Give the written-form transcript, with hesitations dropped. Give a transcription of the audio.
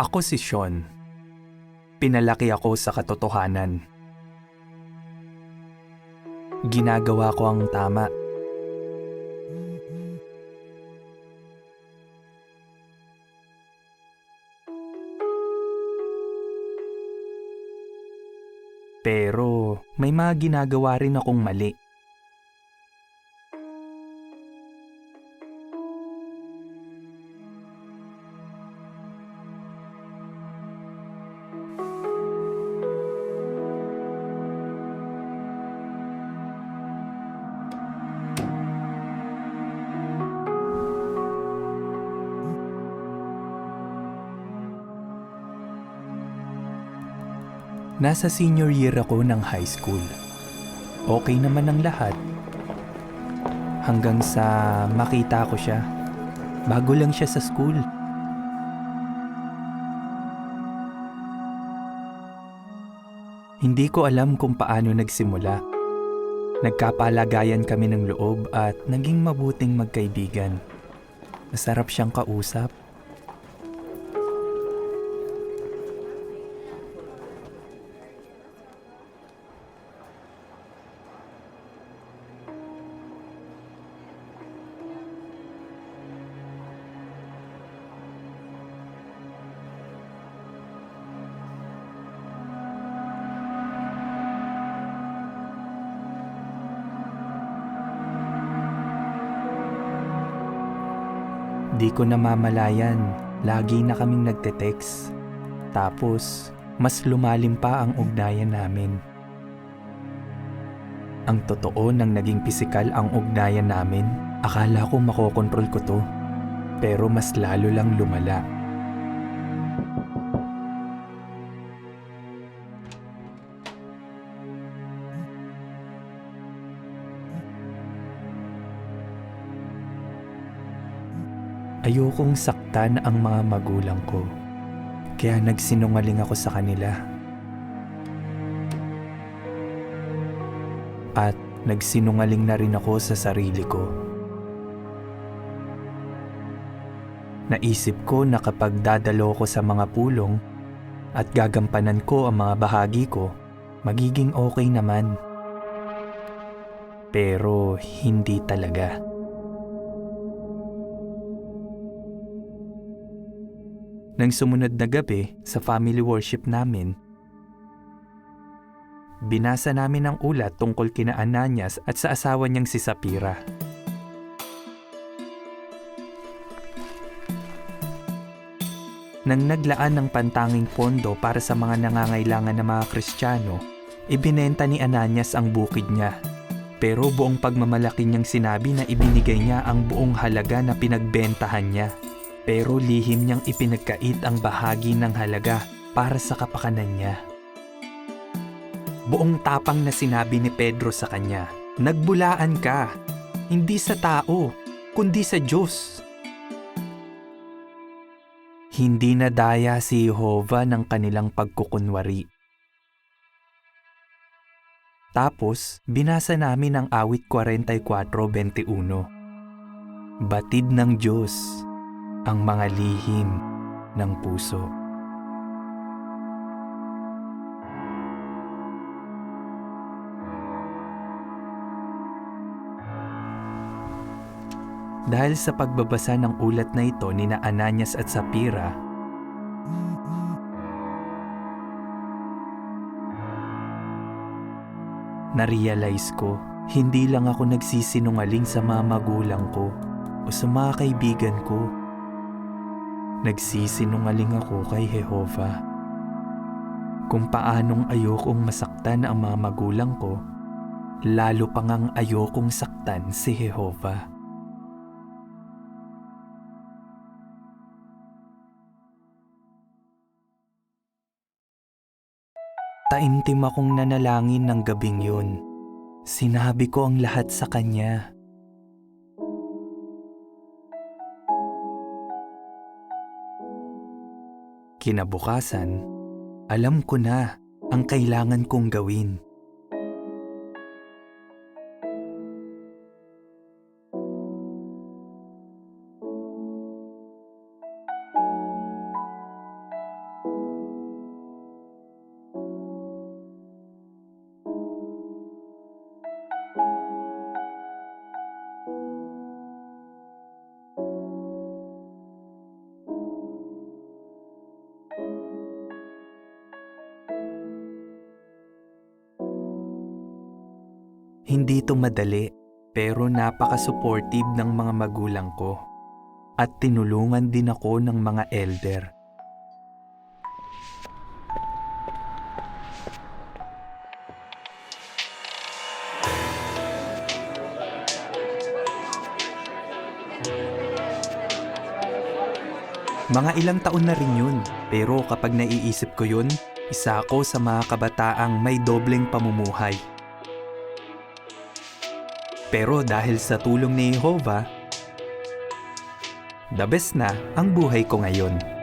Ako si Sean. Pinalaki ako sa katotohanan. Ginagawa ko ang tama. Pero may mga ginagawa rin akong mali. Nasa senior year ako ng high school. Okay naman ang lahat. Hanggang sa makita ko siya. Bago lang siya sa school. Hindi ko alam kung paano nagsimula. Nagkapalagayan kami ng loob at naging mabuting magkaibigan. Masarap siyang kausap. Di ko namamalayan, lagi na kaming nagte-text. Tapos, mas lumalim pa ang ugnayan namin. Ang totoo nang naging pisikal ang ugnayan namin, akala ko makokontrol ko to. Pero mas lalo lang lumala. Ayokong saktan ang mga magulang ko. Kaya nagsinungaling ako sa kanila. At nagsinungaling na rin ako sa sarili ko. Naisip ko na kapag dadalo ko sa mga pulong at gagampanan ko ang mga bahagi ko, magiging okay naman. Pero hindi talaga. Nang sumunod na gabi sa family worship namin, binasa namin ang ulat tungkol kina Ananias at sa asawa niyang si Sapphira. Nang naglaan ng pantanging pondo para sa mga nangangailangan ng mga Kristiyano, ibinenta ni Ananias ang bukid niya. Pero buong pagmamalaki niyang sinabi na ibinigay niya ang buong halaga na pinagbentahan niya. Pero lihim niyang ipinagkait ang bahagi ng halaga para sa kapakanan niya. Buong tapang na sinabi ni Pedro sa kanya, "Nagbulaan ka, hindi sa tao, kundi sa Diyos." Hindi nadaya si Jehovah ng kanilang pagkukunwari. Tapos, binasa namin ang awit 44:21. Batid ng Diyos ang mga lihim ng puso. Dahil sa pagbabasa ng ulat na ito ni na Ananias at Sapphira, na-realize ko, hindi lang ako nagsisinungaling sa mga magulang ko o sa mga kaibigan ko. Nagsisinungaling ako kay Jehovah. Kung paanong ayokong masaktan ang mga magulang ko, lalo pa ngang ayokong saktan si Jehovah. Taimtim akong nanalangin ng gabing yun. Sinabi ko ang lahat sa kanya. Kinabukasan, alam ko na ang kailangan kong gawin. Hindi ito madali, pero napaka-supportive ng mga magulang ko. At tinulungan din ako ng mga elder. Mga ilang taon na rin yun, pero kapag naiisip ko yun, isa ako sa mga kabataang may dobleng pamumuhay. Pero dahil sa tulong ni Jehovah, the best na ang buhay ko ngayon.